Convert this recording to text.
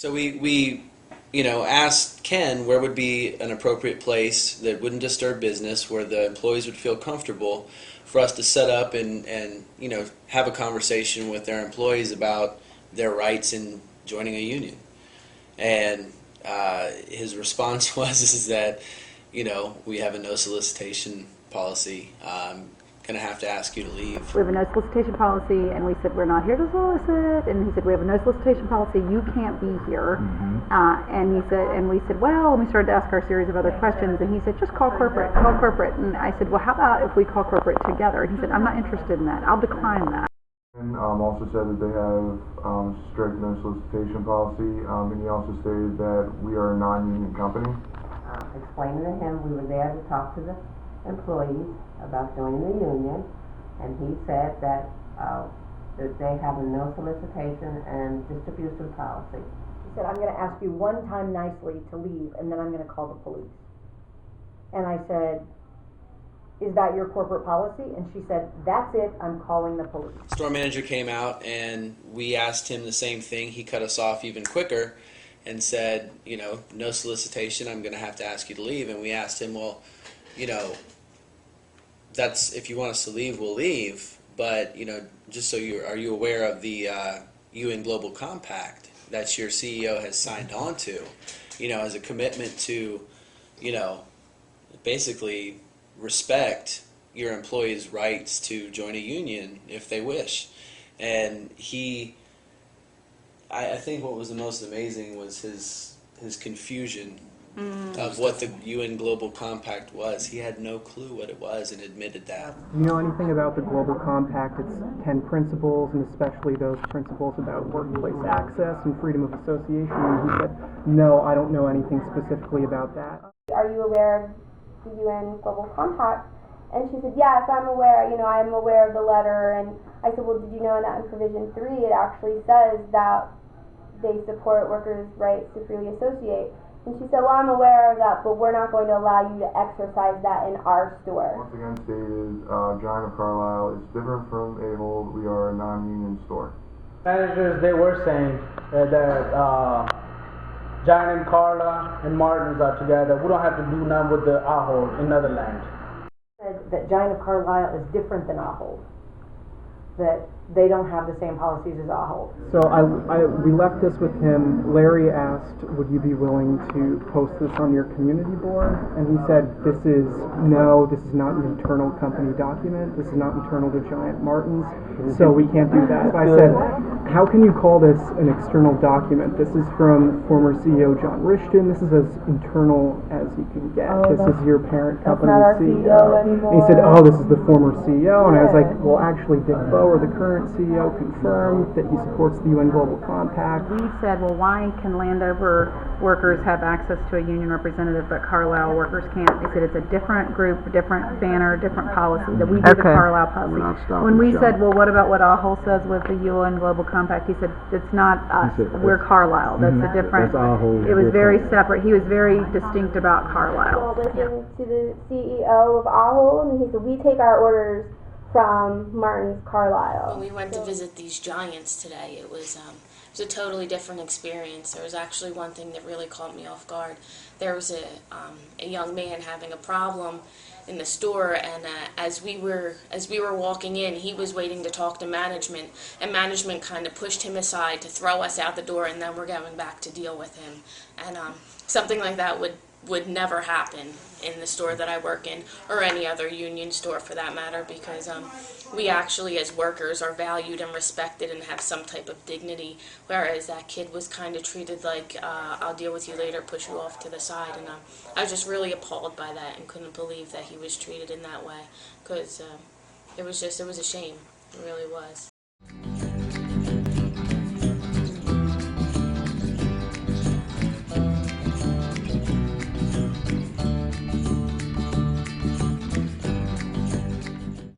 So we asked Ken where would be an appropriate place that wouldn't disturb business, where the employees would feel comfortable for us to set up and have a conversation with their employees about their rights in joining a union. And his response was is that, we have a no solicitation policy. I'm going to have to ask you to leave. We have a no solicitation policy, and we said, we're not here to solicit. And he said, we have a no solicitation policy, you can't be here. And we said, well, and we started to ask our series of other questions, and he said, just call corporate. And I said, well, how about if we call corporate together? And he said, I'm not interested in that. I'll decline that. And also said that they have strict no solicitation policy, and he also stated that we are a non-union company. Explaining to him we were there to talk to the employees about joining the union, and he said that they have a no solicitation and distribution policy. He said, I'm going to ask you one time nicely to leave, and then I'm going to call the police. And I said, is that your corporate policy? And she said, that's it, I'm calling the police. Store manager came out and we asked him the same thing. He cut us off even quicker and said, no solicitation, I'm going to have to ask you to leave. And we asked him, well, that's, if you want us to leave, we'll leave. But, just so are you aware of the UN Global Compact that your CEO has signed on to, as a commitment to, basically respect your employees' rights to join a union if they wish. And I think what was the most amazing was his confusion of what the UN Global Compact was. He had no clue what it was and admitted that. Do you know anything about the Global Compact? It's 10 principles, and especially those principles about workplace access and freedom of association. And he said, no, I don't know anything specifically about that. Are you aware of the UN Global Compact? And she said, yes, I'm aware, I'm aware of the letter. And I said, well, did you know that in Provision 3 it actually says that they support workers' rights to freely associate? And she said, well, I'm aware of that, but we're not going to allow you to exercise that in our store. Once again stated, Giant of Carlisle is different from Ahold. We are a non-union store. Managers, they were saying that Giant and Carlisle and Martin's are together. We don't have to do nothing with the Ahold in Netherlands. That Giant of Carlisle is different than Ahold. That they don't have the same policies as Ahold. So we left this with him. Larry asked, would you be willing to post this on your community board? And he said, this is not an internal company document. This is not internal to Giant Martin's, so we can't do that. So I said, how can you call this an external document? This is from former CEO John Rishton. This is as internal as you can get. This is your parent company CEO. And he said, this is the former CEO. And I was like, well, actually, Dick Bower, the current CEO, confirmed that he supports the UN Global Compact. We said, well, why can Landover workers have access to a union representative, but Carlisle workers can't? They said it's a different group, different banner, different policy, that we do the Carlisle policy. When we said, well, what about what Ahold says with the UN Global Compact? He said, it's not us, we're Carlisle. That's a different, it was very separate. He was very distinct about Carlisle. Well, listened to the CEO of Ahold, and he said, we take our orders from Martin's Carlisle. When we went to visit these giants today, it was a totally different experience. There was actually one thing that really caught me off guard. There was a young man having a problem in the store, and as we were walking in, he was waiting to talk to management, and management kind of pushed him aside to throw us out the door, and then we're going back to deal with him. And something like that would never happen in the store that I work in, or any other union store for that matter, because we actually as workers are valued and respected and have some type of dignity, whereas that kid was kind of treated like, I'll deal with you later, push you off to the side. And I was just really appalled by that and couldn't believe that he was treated in that way, because it was a shame. It really was.